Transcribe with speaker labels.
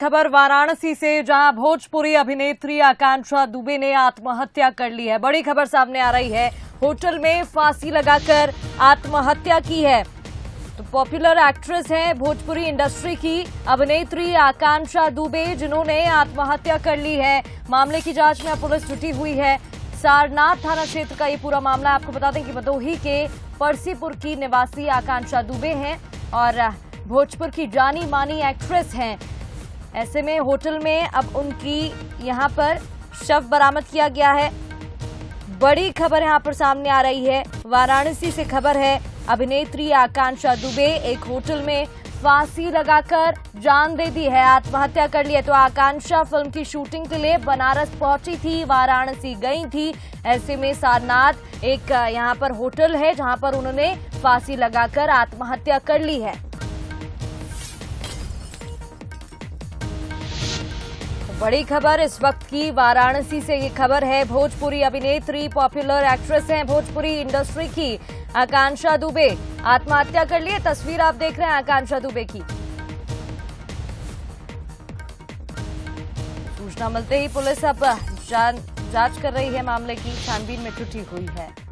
Speaker 1: खबर वाराणसी से, जहां भोजपुरी अभिनेत्री आकांक्षा दुबे ने आत्महत्या कर ली है। बड़ी खबर सामने आ रही है। होटल में फांसी लगाकर आत्महत्या की है। तो पॉपुलर एक्ट्रेस हैं भोजपुरी इंडस्ट्री की अभिनेत्री आकांक्षा दुबे, जिन्होंने आत्महत्या कर ली है। मामले की जांच में पुलिस जुटी हुई है। सारनाथ थाना क्षेत्र का ये पूरा मामला। आपको बता दें कि भदोही के परसीपुर की निवासी आकांक्षा दुबे हैं और भोजपुर की जानी मानी एक्ट्रेस हैं। ऐसे में होटल में अब उनकी यहां पर शव बरामद किया गया है। बड़ी खबर यहां पर सामने आ रही है। वाराणसी से खबर है। अभिनेत्री आकांक्षा दुबे एक होटल में फांसी लगाकर जान दे दी है, आत्महत्या कर ली है। तो आकांक्षा फिल्म की शूटिंग के लिए बनारस पहुंची थी, वाराणसी गई थी। ऐसे में सारनाथ एक यहां पर होटल है जहां पर उन्होंने फांसी लगाकर आत्महत्या कर ली है। बड़ी खबर इस वक्त की वाराणसी से ये खबर है। भोजपुरी अभिनेत्री, पॉपुलर एक्ट्रेस हैं भोजपुरी इंडस्ट्री की आकांक्षा दुबे, आत्महत्या कर ली है। तस्वीर आप देख रहे हैं आकांक्षा दुबे की। सूचना मिलते ही पुलिस अब जांच कर रही है, मामले की छानबीन में जुटी हुई है।